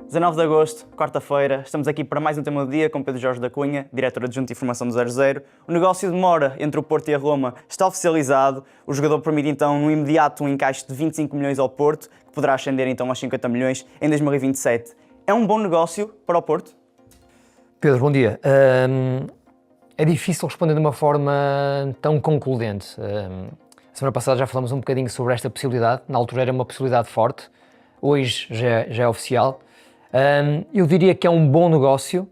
19 de agosto, quarta-feira, estamos aqui para mais um tema do dia com Pedro Jorge da Cunha, diretor adjunto de informação do 00. O negócio de Mora entre o Porto e a Roma está oficializado. O jogador permite então no imediato um encaixe de 25 milhões ao Porto, que poderá ascender então aos 50 milhões em 2027. É um bom negócio para o Porto? Pedro, bom dia. É difícil responder de uma forma tão concludente. A semana passada já falamos um bocadinho sobre esta possibilidade. Na altura era uma possibilidade forte, hoje já é oficial. Eu diria que é um bom negócio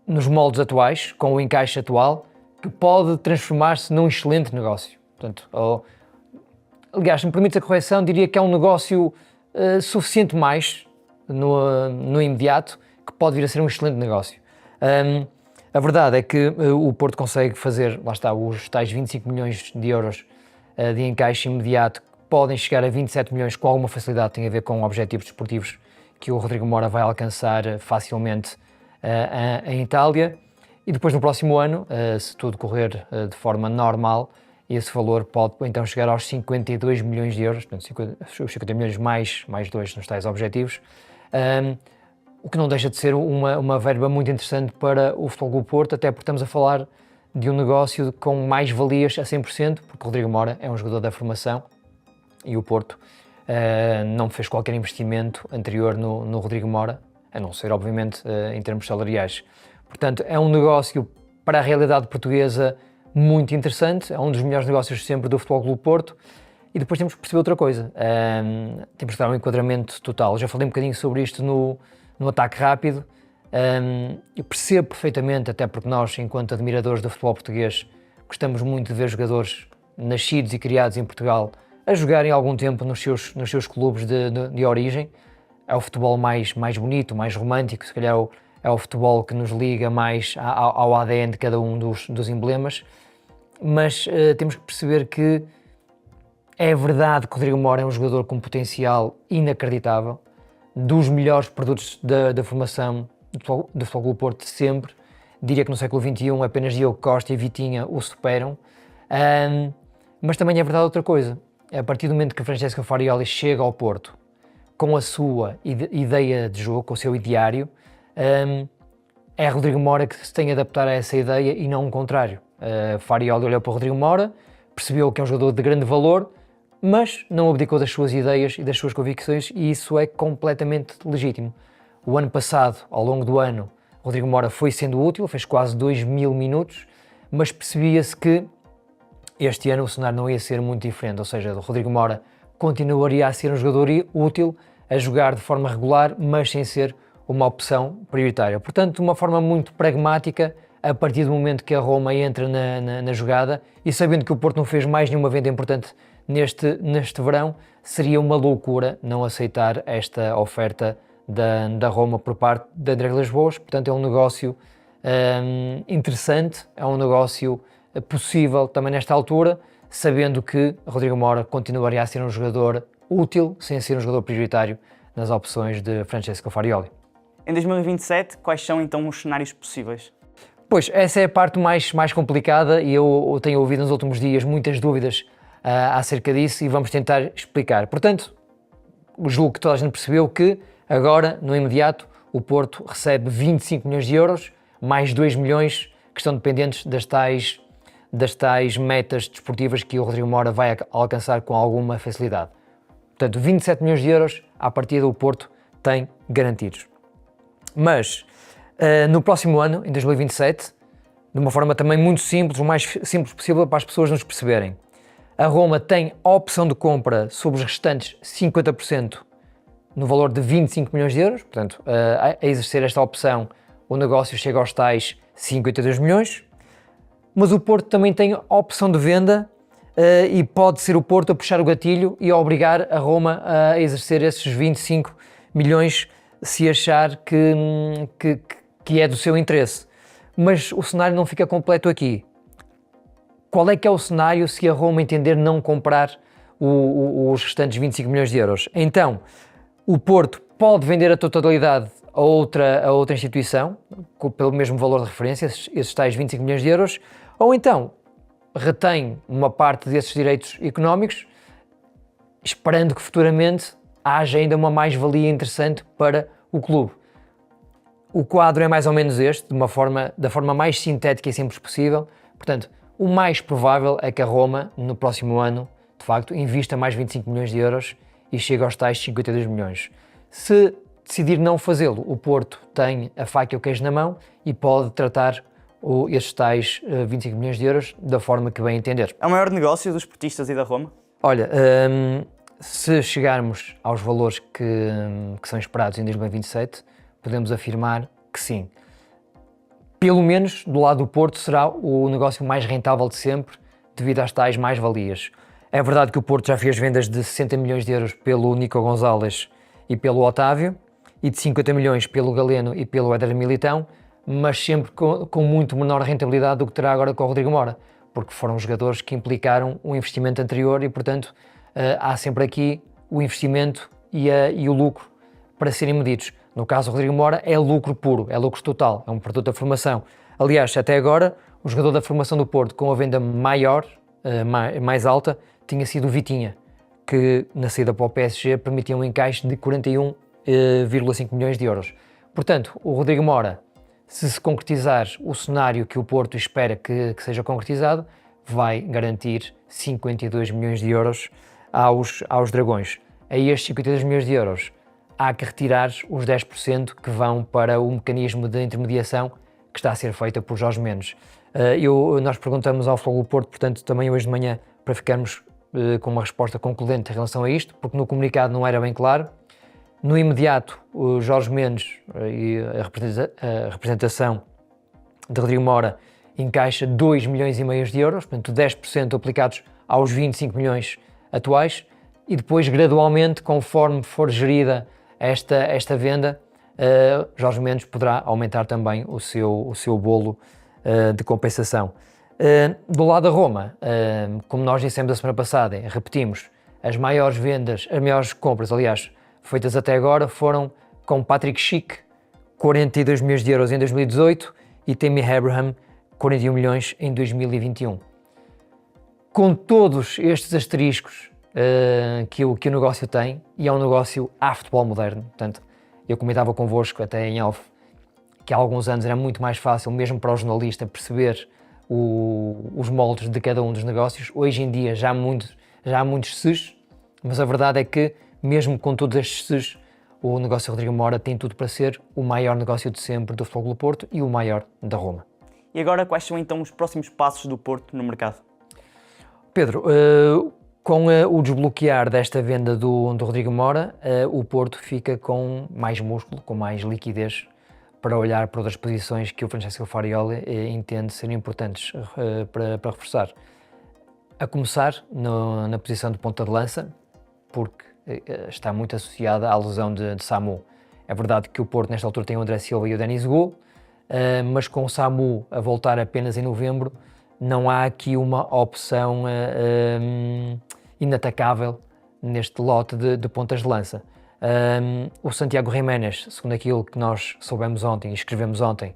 nos moldes atuais, com o encaixe atual, que pode transformar-se num excelente negócio. Portanto, aliás, se me permite a correção, diria que é um negócio suficiente mais no imediato, que pode vir a ser um excelente negócio. A verdade é que o Porto consegue fazer, lá está, os tais 25 milhões de euros de encaixe imediato, podem chegar a 27 milhões com alguma facilidade, tem a ver com objetivos desportivos que o Rodrigo Mora vai alcançar facilmente em Itália. E depois no próximo ano, se tudo correr de forma normal, esse valor pode então chegar aos 52 milhões de euros, portanto, os 50 milhões mais dois nos tais objetivos, o que não deixa de ser uma verba muito interessante para o Futebol Clube Porto, até porque estamos a falar de um negócio com mais valias a 100%, porque o Rodrigo Mora é um jogador da formação, e o Porto não fez qualquer investimento anterior no Rodrigo Mora, a não ser, obviamente, em termos salariais. Portanto, é um negócio para a realidade portuguesa muito interessante, é um dos melhores negócios sempre do Futebol Clube Porto. E depois temos que perceber outra coisa, temos que dar um enquadramento total. Já falei um bocadinho sobre isto no ataque rápido. Eu percebo perfeitamente, até porque nós, enquanto admiradores do futebol português, gostamos muito de ver jogadores nascidos e criados em Portugal a jogarem algum tempo nos seus clubes de origem. É o futebol mais bonito, mais romântico, se calhar é o futebol que nos liga mais ao ADN de cada um dos emblemas, mas temos que perceber que é verdade que o Rodrigo Mora é um jogador com potencial inacreditável, dos melhores produtos da formação do Futebol Clube Porto de sempre. Diria que no século XXI apenas Diogo Costa e Vitinha o superam, mas também é verdade outra coisa. A partir do momento que Francesco Farioli chega ao Porto com a sua ideia de jogo, com o seu ideário, é Rodrigo Mora que se tem a adaptar a essa ideia e não o contrário. Farioli olhou para o Rodrigo Mora, percebeu que é um jogador de grande valor, mas não abdicou das suas ideias e das suas convicções, e isso é completamente legítimo. O ano passado, ao longo do ano, Rodrigo Mora foi sendo útil, fez quase 2000 minutos, mas percebia-se que este ano o cenário não ia ser muito diferente, ou seja, o Rodrigo Mora continuaria a ser um jogador útil, a jogar de forma regular, mas sem ser uma opção prioritária. Portanto, de uma forma muito pragmática, a partir do momento que a Roma entra na jogada, e sabendo que o Porto não fez mais nenhuma venda importante neste verão, seria uma loucura não aceitar esta oferta da Roma por parte da André Vilas-Boas. Portanto, é um negócio interessante, é um negócio possível também nesta altura, sabendo que Rodrigo Mora continuaria a ser um jogador útil, sem ser um jogador prioritário nas opções de Francesco Farioli. Em 2027, quais são então os cenários possíveis? Pois, essa é a parte mais complicada, e eu tenho ouvido nos últimos dias muitas dúvidas acerca disso, e vamos tentar explicar. Portanto, julgo que toda a gente percebeu que agora, no imediato, o Porto recebe 25 milhões de euros, mais 2 milhões que estão dependentes das tais metas desportivas que o Rodrigo Mora vai alcançar com alguma facilidade. Portanto, 27 milhões de euros, à partida o Porto tem garantidos. Mas, no próximo ano, em 2027, de uma forma também muito simples, o mais simples possível para as pessoas nos perceberem, a Roma tem a opção de compra sobre os restantes 50% no valor de 25 milhões de euros, portanto, a exercer esta opção, o negócio chega aos tais 52 milhões, mas o Porto também tem a opção de venda e pode ser o Porto a puxar o gatilho e a obrigar a Roma a exercer esses 25 milhões se achar que é do seu interesse. Mas o cenário não fica completo aqui. Qual é que é o cenário se a Roma entender não comprar os restantes 25 milhões de euros? Então, o Porto pode vender a totalidade a outra instituição, pelo mesmo valor de referência, esses tais 25 milhões de euros, ou então retém uma parte desses direitos económicos, esperando que futuramente haja ainda uma mais-valia interessante para o clube. O quadro é mais ou menos este, da forma mais sintética e simples possível. Portanto, o mais provável é que a Roma, no próximo ano, de facto, invista mais 25 milhões de euros e chegue aos tais 52 milhões. Se decidir não fazê-lo, o Porto tem a faca e o queijo na mão e pode tratar estes tais 25 milhões de euros da forma que bem entender. É o maior negócio dos portistas e da Roma? Olha, se chegarmos aos valores que são esperados em 2027, podemos afirmar que sim. Pelo menos do lado do Porto será o negócio mais rentável de sempre devido às tais mais-valias. É verdade que o Porto já fez vendas de 60 milhões de euros pelo Nico Gonzalez e pelo Otávio e de 50 milhões pelo Galeno e pelo Éder Militão, mas sempre com muito menor rentabilidade do que terá agora com o Rodrigo Mora, porque foram jogadores que implicaram um investimento anterior e, portanto, há sempre aqui o investimento e o lucro para serem medidos. No caso do Rodrigo Mora é lucro puro, é lucro total, é um produto da formação. Aliás, até agora, o jogador da formação do Porto com a venda maior, mais alta, tinha sido o Vitinha, que na saída para o PSG permitia um encaixe de 41,5 milhões de euros. Portanto, o Rodrigo Mora, se concretizar o cenário que o Porto espera que seja concretizado, vai garantir 52 milhões de euros aos Dragões. A estes 52 milhões de euros há que retirar os 10% que vão para o mecanismo de intermediação que está a ser feita por Jorge Mendes. Nós perguntamos ao Futebol do Porto, portanto, também hoje de manhã, para ficarmos com uma resposta concludente em relação a isto, porque no comunicado não era bem claro. No imediato, o Jorge Mendes e a representação de Rodrigo Mora encaixa 2 milhões e meio de euros, portanto 10% aplicados aos 25 milhões atuais, e depois gradualmente, conforme for gerida esta venda, Jorge Mendes poderá aumentar também o seu bolo de compensação. Do lado da Roma, como nós dissemos a semana passada, repetimos, as maiores compras, aliás, feitas até agora foram com Patrick Schick, 42 milhões de euros em 2018 e Tammy Abraham, 41 milhões em 2021. Com todos estes asteriscos que o negócio tem, e é um negócio a futebol moderno, portanto, eu comentava convosco até em off que há alguns anos era muito mais fácil, mesmo para o jornalista, perceber os moldes de cada um dos negócios. Hoje em dia já há muitos SES, mas a verdade é que, mesmo com todos estes SES, o negócio Rodrigo Mora tem tudo para ser o maior negócio de sempre do Futebol do Porto e o maior da Roma. E agora, quais são então os próximos passos do Porto no mercado? Pedro, com o desbloquear desta venda do Rodrigo Mora, o Porto fica com mais músculo, com mais liquidez para olhar para outras posições que o Francesco Farioli entende serem importantes para reforçar. A começar na posição de ponta de lança, porque está muito associada à lesão de Samu. É verdade que o Porto nesta altura tem o André Silva e o Denis Gol, mas com o Samu a voltar apenas em novembro, não há aqui uma opção inatacável neste lote de pontas de lança. O Santiago Giménez, segundo aquilo que nós soubemos ontem e escrevemos ontem,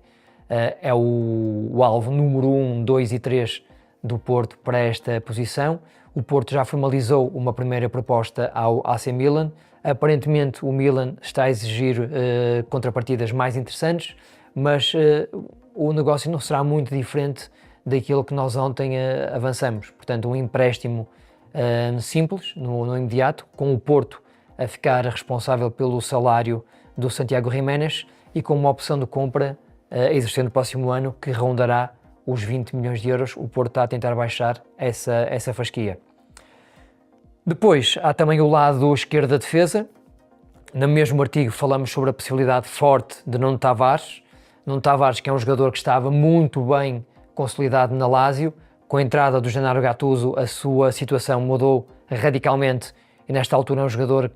é o alvo número 1, 2 e 3 do Porto para esta posição. O Porto já formalizou uma primeira proposta ao AC Milan. Aparentemente o Milan está a exigir contrapartidas mais interessantes, mas o negócio não será muito diferente daquilo que nós ontem avançamos. Portanto, um empréstimo simples, no imediato, com o Porto a ficar responsável pelo salário do Santiago Giménez e com uma opção de compra a exercer no próximo ano que rondará os 20 milhões de euros. O Porto está a tentar baixar essa fasquia. Depois há também o lado esquerdo da defesa. No mesmo artigo falamos sobre a possibilidade forte de Nuno Tavares. Nuno Tavares, que é um jogador que estava muito bem consolidado na Lazio. Com a entrada do Gennaro Gattuso, a sua situação mudou radicalmente e nesta altura é um jogador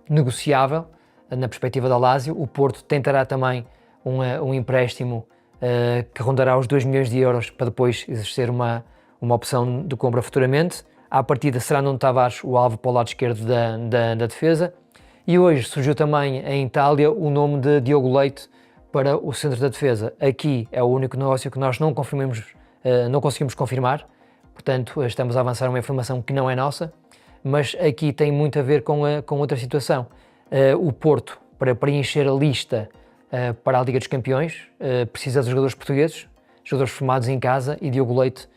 negociável na perspectiva da Lazio. O Porto tentará também um empréstimo que rondará os 2 milhões de euros para depois exercer uma opção de compra futuramente. À partida será Nuno Tavares o alvo para o lado esquerdo da defesa. E hoje surgiu também em Itália o nome de Diogo Leite para o centro da defesa. Aqui é o único negócio que nós não conseguimos confirmar, portanto estamos a avançar uma informação que não é nossa, mas aqui tem muito a ver com outra situação. O Porto, para preencher a lista para a Liga dos Campeões, precisa de jogadores portugueses, jogadores formados em casa, e Diogo Leite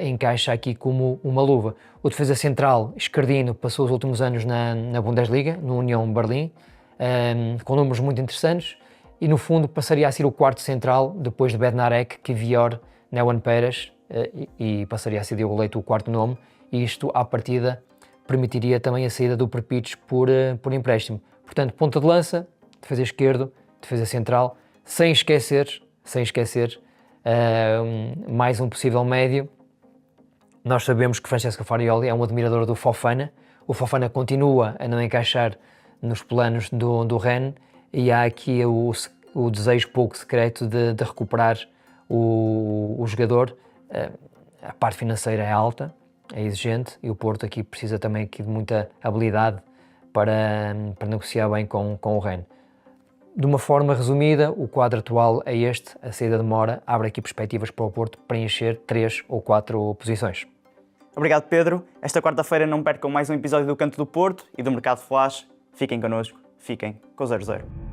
encaixa aqui como uma luva. O defesa central, Escardino, passou os últimos anos na Bundesliga, no União Berlim, com números muito interessantes, e no fundo passaria a ser o quarto central, depois de Bednarek, Kivior, Neuen Pérez, e passaria a ser Diogo Leite o quarto nome, e isto, à partida, permitiria também a saída do Prpic por empréstimo. Portanto, ponta de lança, defesa esquerdo, defesa central, sem esquecer mais um possível médio. Nós sabemos que Francesco Farioli é um admirador do Fofana. O Fofana continua a não encaixar nos planos do Rennes, e há aqui o desejo pouco secreto de recuperar o jogador. A parte financeira é alta, é exigente, e o Porto aqui precisa também aqui de muita habilidade para negociar bem com o Rennes. De uma forma resumida, o quadro atual é este: a saída de Mora abre aqui perspectivas para o Porto preencher 3 ou 4 posições. Obrigado, Pedro. Esta quarta-feira não percam mais um episódio do Canto do Porto e do Mercado Flash. Fiquem connosco, fiquem com o 00.